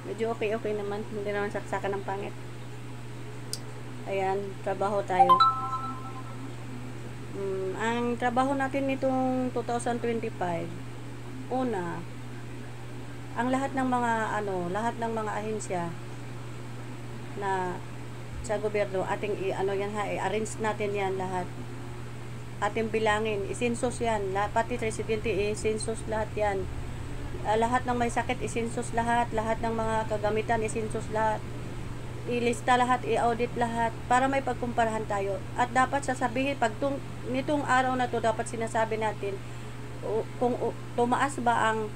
Medyo okay naman. Hindi naman saksakan ng pangit. Ayan, trabaho tayo. Ang trabaho natin nitong 2025, una, ang lahat ng mga lahat ng mga ahensya na sa gobyerno, ating i-arrange natin yan lahat. Ating bilangin, isinsos yan, pati residente, isinsos lahat yan. Lahat ng may sakit, isinsos lahat ng mga kagamitan, isinsos lahat. Ilista lahat, i-audit lahat para may pagkumparahan tayo. At dapat sasabihin nitong araw na to, dapat sinasabi natin kung tumaas ba ang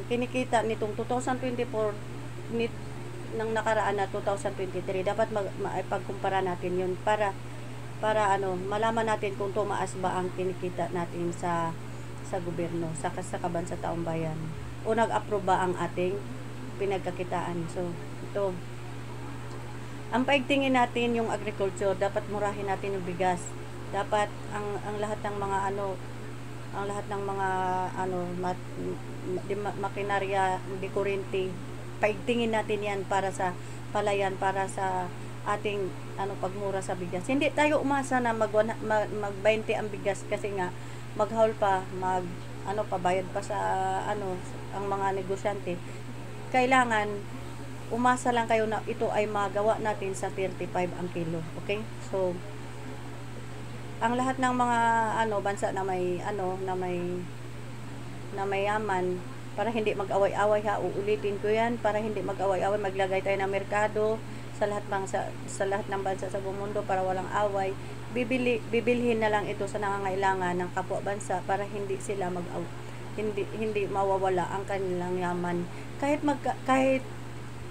kinikita nitong 2024 ng nakaraan na 2023. Dapat pagkumpara natin 'yun para malaman natin kung tumaas ba ang kinikita natin sa gobyerno, sa kabansa taong bayan, o nag-approve ba ang ating pinagkakitaan. So ito, ang paigtingin natin yung agriculture, dapat murahin natin yung bigas. Dapat ang lahat ng mga makinarya, di kuryente, paigtingin natin yan para sa palayan, para sa ating pagmura sa bigas. Hindi tayo umasa na mag 20 ang bigas kasi nga maghaul pa, pabayad pa sa ang mga negosyante. Kailangan umasa lang kayo na ito ay magawa natin sa 35 ang kilo. Okay? So, ang lahat ng mga bansa na may mayaman, para hindi mag-away-away ha, uulitin ko yan, para hindi mag-away-away, maglagay tayo ng merkado sa lahat ng bansa sa buong mundo para walang away. Bibilhin na lang ito sa nangangailangan ng kapwa bansa para hindi sila hindi mawawala ang kanilang yaman.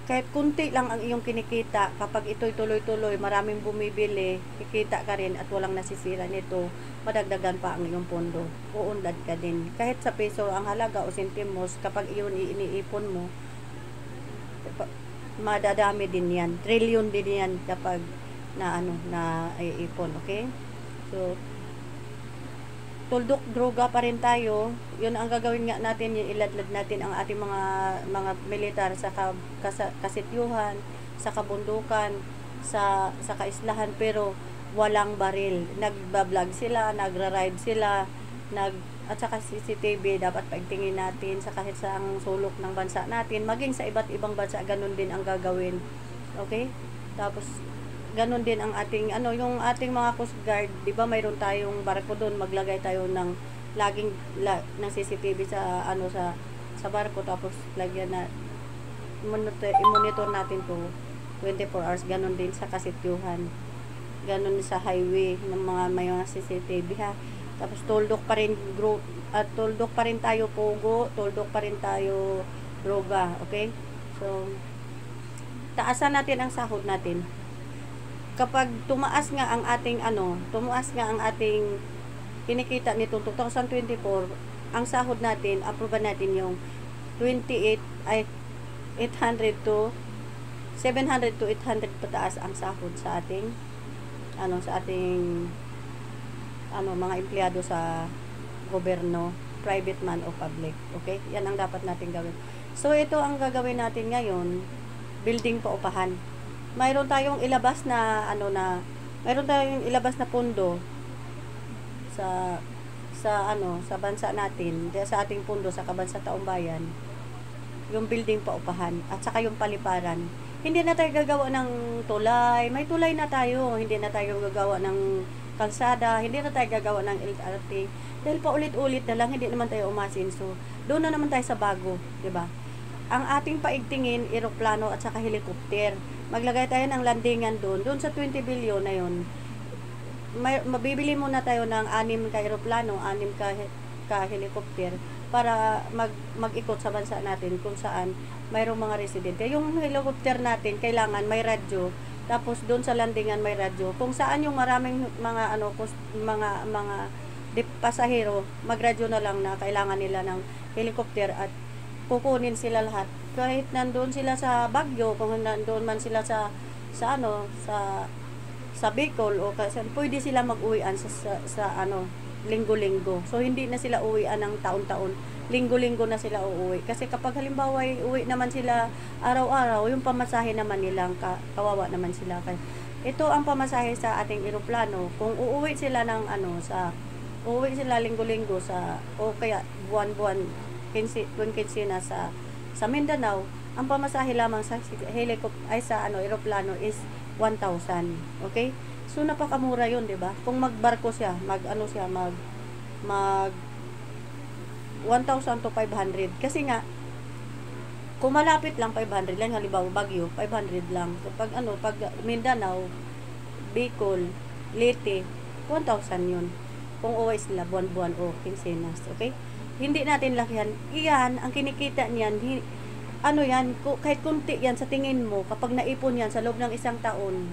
Kahit kunti lang ang iyong kinikita, kapag ito'y tuloy-tuloy, maraming bumibili, kikita ka rin at walang nasisira nito, madagdagan pa ang iyong pondo. Uunlad ka din. Kahit sa peso ang halaga o sentimos, kapag iyon iniipon mo, madadami din yan. Trillion din yan kapag na iipon. Okay? So, tuldok droga pa rin tayo. Yun ang gagawin nga natin, yung iladlad natin ang ating mga militar sa kasityuhan, sa kabundukan, sa kaislahan, pero walang baril. Nagba-vlog sila, nagra-ride sila, at saka CCTV dapat paigtingin natin sa kahit sa ang sulok ng bansa natin, maging sa iba't ibang bansa, ganun din ang gagawin. Okay? Tapos ganun din ang ating yung ating mga Coast Guard, 'di ba? Mayroon tayong barko doon, maglagay tayo ng laging ng CCTV sa sa barko, tapos lagyan na i-monitor natin to 24 hours. Ganun din sa kasityuhan, ganun sa highway ng may mga CCTV ha. Tapos tuldok pa rin tuldok pa rin tayo pogo, tuldok pa rin tayo droga. Okay? So taasan natin ang sahod natin. Kapag tumaas nga ang ating kinikita nitong 2024, ang sahod natin, approve natin yung 800 to 700 to 800 pataas ang sahod sa ating mga empleyado sa gobyerno, private man o public. Okay? Yan ang dapat natin gawin. So ito ang gagawin natin ngayon, building paupahan. Mayroon tayong ilabas na pondo sa bansa natin, sa ating pondo sa kabansa taong bayan, yung building paupahan at saka yung paliparan. Hindi na tayo gagawa ng tulay, may tulay na tayo, hindi na tayo gagawa ng kalsada, hindi na tayo gagawa ng LRT, dahil paulit-ulit na lang, hindi naman tayo umasin. So doon na naman tayo sa bago, 'di ba? Ang ating paigtingin, eroplano at saka helicopter. Maglagay tayo ng landingan doon sa 20 billion na yun. Mabibili muna tayo ng 6 ka eroplano, 6 ka helicopter para mag-ikot sa bansa natin kung saan mayroong mga residente. Yung helicopter natin, kailangan may radyo. Tapos doon sa landingan may radyo. Kung saan yung maraming mga pasahero, magradyo na lang na kailangan nila ng helicopter at kukunin sila lahat. Kahit nandoon sila sa Baguio, kung nandoon man sila sa Bicol o kasi pwede sila mag-uwian sa linggo-linggo. So hindi na sila uwian ng taon-taon. linggo-linggo na sila uuwi. Kasi kapag halimbawa uwi naman sila araw-araw, yung pamasahe naman nilang kawawa naman sila. Kaya ito ang pamasahe sa ating eroplano. Kung uuwi sila ng uuwi sila linggo-linggo o kaya buwan-buwan, tuwing kinsina sa Mindanao, ang pamasahe lamang sa eroplano is 1,000. Okay? So napakamura 'yun, 'di ba? Kung magbarko siya, mag 1,000 to 500. Kasi nga kung malapit lang 500 lang, halimbawa Baguio, 500 lang. Kapag pag Mindanao, Bicol, Leyte, 1,000 'yun. Kung uwi sila buwan-buwan o kinsenas, okay? Hindi natin lakihan. Iyan, ang kinikita niyan, yan, kahit kunti yan sa tingin mo, kapag naipon yan sa loob ng isang taon,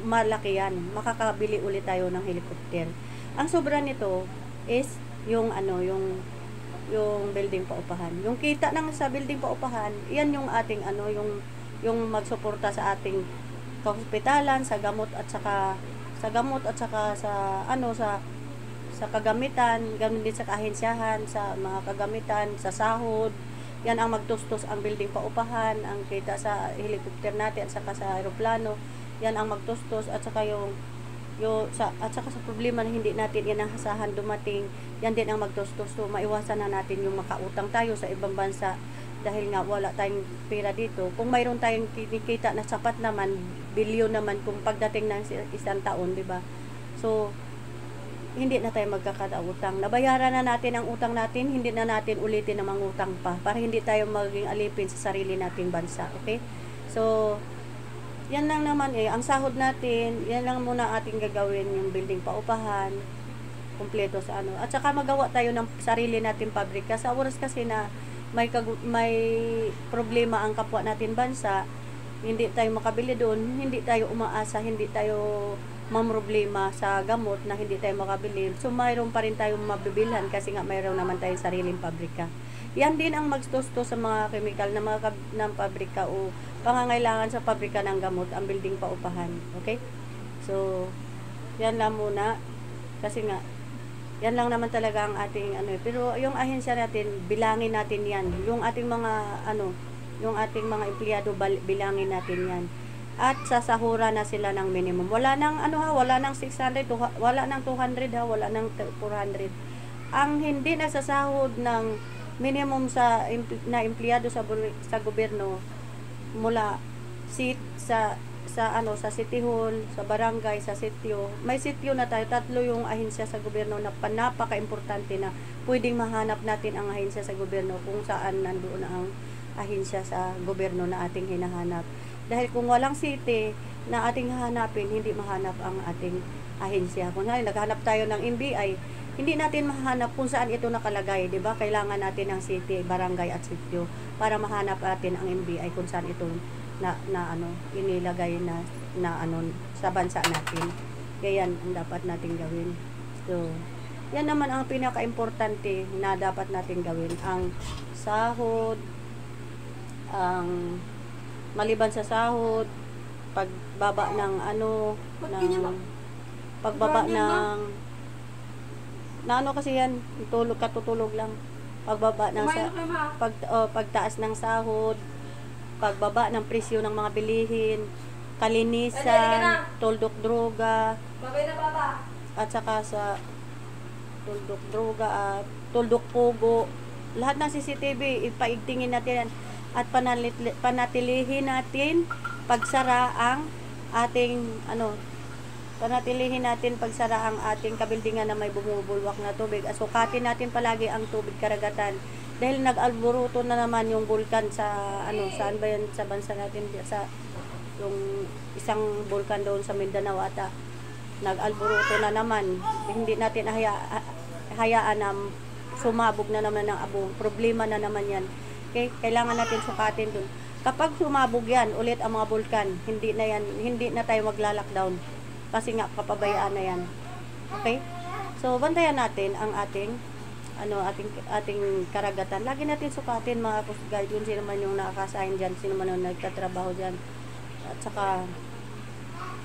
malaki yan. Makakabili ulit tayo ng helicopter. Ang sobra nito is yung building paupahan. Yung kita sa building paupahan, yan yung ating yung magsuporta sa ating kahospitalan, sa gamot at saka sa kagamitan, ganun din sa kahensyahan, sa mga kagamitan, sa sahod. Yan ang magtustos ang building paupahan, ang kita sa helicopter natin at saka sa aeroplano. Yan ang magtustos at saka sa problema na hindi natin inahasahan dumating, yan din ang magtustos. So maiwasan na natin yung makautang tayo sa ibang bansa dahil nga wala tayong pera dito. Kung mayroon tayong kinikita na sapat naman, bilyon naman kung pagdating ng isang taon, di ba? So hindi na tayo magkakautang. Nabayaran na natin ang utang natin, hindi na natin ulitin ang mangutang pa para hindi tayo maging alipin sa sarili nating bansa. Okay? So, yan lang naman ang sahod natin, yan lang muna ating gagawin, yung building paupahan, kumpleto sa At saka magawa tayo ng sarili nating pabrika. Sa oras kasi na may problema ang kapwa natin bansa, hindi tayo makabili doon, hindi tayo umaasa, hindi tayo mamroblema sa gamot na hindi tayo makabili. So, mayroon pa rin tayong mabibilhan kasi nga mayroon naman tayong sariling pabrika. Yan din ang magstusto sa mga chemical ng pabrika o pangangailangan sa pabrika ng gamot, ang building paupahan. Okay? So, yan lang muna. Kasi nga, yan lang naman talaga ang ating Pero yung ahensya natin, bilangin natin yan. Yung ating mga empleyado, bilangin natin yan. At sasahura na sila ng minimum. Wala nang wala nang 600, wala nang 200 wala nang 400. Ang hindi nagsasahod ng minimum na empleyado sa gobyerno mula sa City Hall, sa barangay, sa sitio. May sitio na tayo, 3 yung ahensya sa gobyerno na napaka-importante na pwedeng mahanap natin ang ahensya sa gobyerno kung saan nandoon ang ahensya sa gobyerno na ating hinahanap. Dahil kung walang city na ating hahanapin, hindi mahanap ang ating ahensya. Kung naghahanap tayo ng NBI, hindi natin mahanap kung saan ito nakalagay, 'di ba? Kailangan natin ng city, barangay at sitio para mahanap natin ang NBI kung saan ito inilagay sa bansa natin. Kaya yan ang dapat nating gawin. So, yan naman ang pinaka-importante na dapat nating gawin, ang sahod, ang maliban sa sahod, pagbaba ng kasi yan, katutulog lang. Pagbaba ng pagtaas ng sahod, pagbaba ng presyo ng mga bilihin, kalinisan, tuldok droga, at saka sa tuldok droga at tuldok pugo. Lahat ng CCTV, ipaigtingin natin yan. At panatilihin natin pagsara ang ating ating kabildingan na may bumubulwak na tubig. Sukatin natin palagi ang tubig karagatan dahil nag-alboruto na naman yung bulkan sa saan ba yan sa bansa natin, sa yung isang bulkan doon sa Mindanao ata. Nag-alboruto na naman. Hindi natin hayaan na sumabog na naman ng abo. Problema na naman yan. Okay? Kailangan natin sukatin dun. Kapag sumabog yan, ulit ang mga bulkan, hindi na tayo magla-lockdown. Kasi nga, kapabayaan na yan. Okay? So, bantayan natin ang ating karagatan. Lagi natin sukatin, mga Coast Guard, yun sino man yung nakakasahin dyan, sino man yung nagtatrabaho dyan. At saka,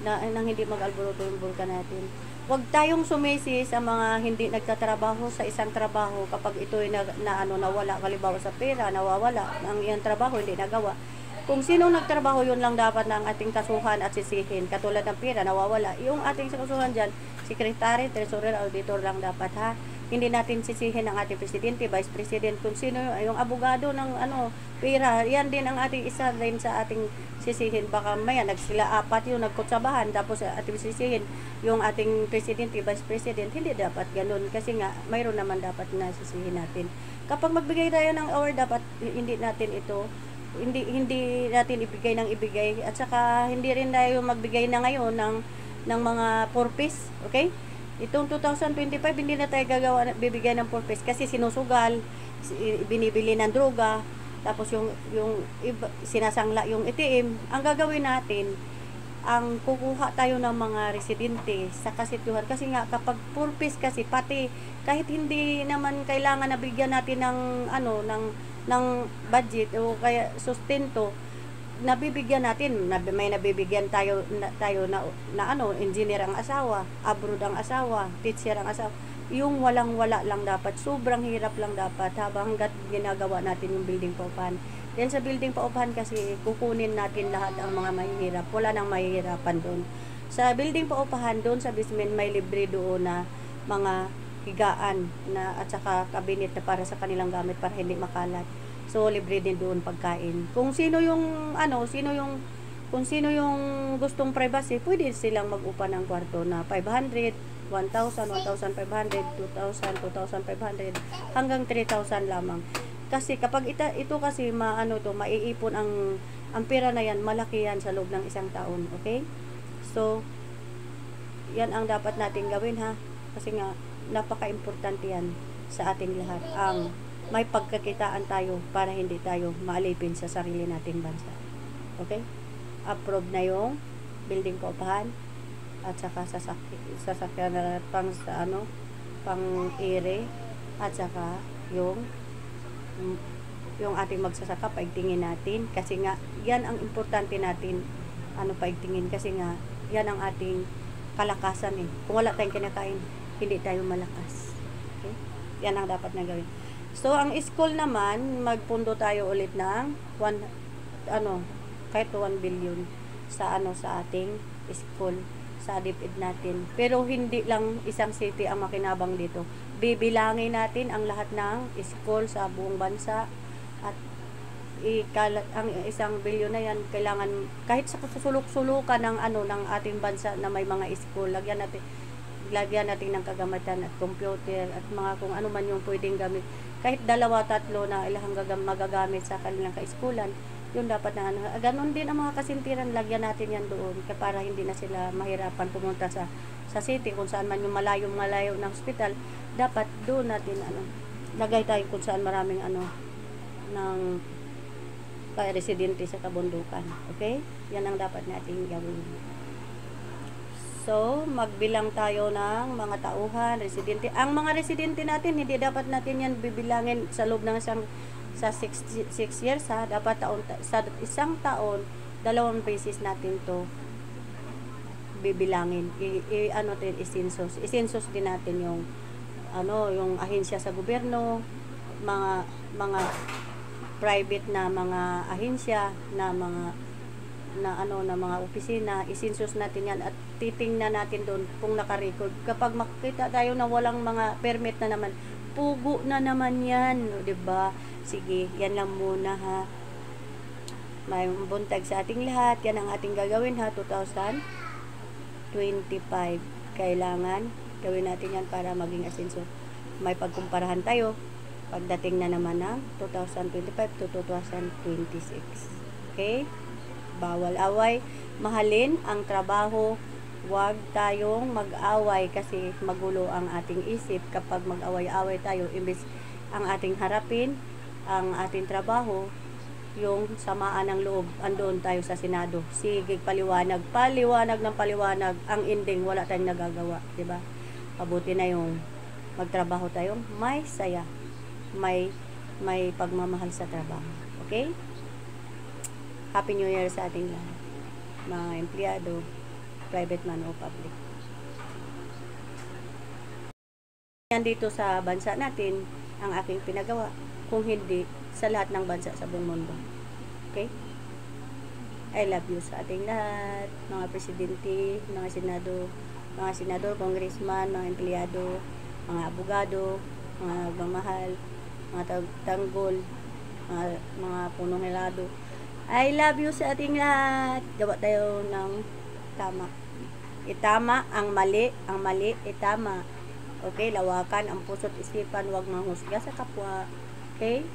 nang hindi mag-alboroto yung bulkan natin. Huwag tayong sumisi sa mga hindi nagtatrabaho sa isang trabaho kapag ito'y nawala, halimbawa sa pera, nawawala, ang iyang trabaho hindi nagawa. Kung sino nagtrabaho, yun lang dapat na ang ating kasuhan at sisihin. Katulad ng pera, nawawala. Yung ating kasuhan dyan, secretary, treasurer, auditor lang dapat, ha. Hindi natin sisihin ang ating presidente, vice president, kung sino yung abogado ng pera. Yan din ang ating isa din sa ating sisihin. Baka maya nagsila apat yung nagkutsabahan, tapos ating sisihin yung ating presidente, vice president. Hindi dapat ganun, kasi nga mayroon naman dapat na sisihin natin. Kapag magbigay tayo ng award, dapat hindi natin ibigay ng ibigay, at saka hindi rin tayo magbigay na ngayon ng mga purpose, okay? Itong 2025 hindi na tayo bibigay ng purpose kasi sinusugal, binibili ng droga, tapos yung sinasangla yung ATM. Ang gagawin natin, ang kukuha tayo ng mga residente sa kasituhan, kasi nga kapag purpose kasi, pati kahit hindi naman kailangan na bigyan natin ng budget o kaya sustento, nabibigyan natin, may nabibigyan tayo na engineer ang asawa, abroad ang asawa, teacher ang asawa. Yung walang-wala lang dapat, sobrang hirap lang dapat habang hanggat ginagawa natin yung building paupahan. Then sa building paupahan kasi kukunin natin lahat ang mga mahihirap, wala nang mahihirapan doon. Sa building paupahan doon sa basement may libre doon na mga higaan at saka kabinet na para sa kanilang gamit para hindi makalat. So libre din doon pagkain. Kung sino yung gustong privacy, pwede silang mag-upa ng kwarto na 500, 1,000, 1,500, 2,000, 2,500 hanggang 3,000 lamang. Kasi kapag ito kasi maiipon ang pera na yan, malaki yan sa loob ng isang taon, okay? So yan ang dapat natin gawin, ha, kasi nga napaka-importante yan sa ating lahat, ang may pagkakitaan tayo para hindi tayo maalipin sa sarili nating bansa. Okay? Approve na yung building paupahan at saka sasakyan na pang ere, at saka yung ating magsasaka, paigtingin natin, kasi nga yan ang importante natin paigtingin, kasi nga yan ang ating kalakasan Kung wala tayong kinakain, hindi tayo malakas. Okay? Yan ang dapat na gawin. So, ang school naman, magpundo tayo ulit ng kahit 1 billion sa ating school, sa DepEd natin. Pero hindi lang isang city ang makinabang dito. Bibilangin natin ang lahat ng school sa buong bansa, at ang 1 billion na yan, kailangan kahit sa sulok-sulukan ng ating bansa na may mga school, lagyan natin ng kagamitan at computer at mga kung ano man yung pwedeng gamit. Kahit 2-3 na ilang magagamit sa kanilang kaiskulan, yun dapat na ganon din ang mga kasintiran, lagyan natin yan doon para hindi na sila mahirapan pumunta sa city, kung saan man yung malayo ng hospital. Dapat doon natin lagay tayo kung saan maraming ng residente sa kabundukan. Okay? Yan ang dapat natin gawin. So, magbilang tayo ng mga tauhan, residente. Ang mga residente natin, hindi dapat natin yan bibilangin sa loob ng sa 6 years, ha. Dapat sa isang taon, 2 beses natin to bibilangin. Isensus. Isensus din natin yung ahensya sa gobyerno, mga private na mga ahensya na mga opisina, isensus natin yan at titingnan natin doon kung naka-record. Kapag makita tayo na walang mga permit na naman, pugo na naman yan, o, diba? Sige, yan lang muna, ha. May buntag sa ating lahat. Yan ang ating gagawin, ha. 2025 kailangan gawin natin yan para maging asenso. May pagkumparahan tayo pagdating na naman ng 2025 to 2026. Okay? Bawal away, mahalin ang trabaho, huwag tayong mag-away kasi magulo ang ating isip kapag mag-away-away tayo. Imbes ang ating harapin, ang ating trabaho, yung samaan ng loob, andun tayo sa Senado. Sige, paliwanag ng paliwanag, ang ending, wala tayong nagagawa, diba? Mabuti na yung magtrabaho tayong may saya, may pagmamahal sa trabaho. Okay? Happy New Year sa ating lahat, mga empleyado, private man o public. nandito sa bansa natin ang aking pinagawa, kung hindi sa lahat ng bansa sa buong mundo. Okay? I love you sa ating lahat, mga presidente, mga senador, congressman, mga empleyado, mga abogado, mga nagmamahal, mga tanggol, mga punong helado. I love you sa ating lahat. Gawa tayo ng tama. Itama ang mali itama. Okay, lawakan ang puso't isipan, huwag manghusga sa kapwa. Okay?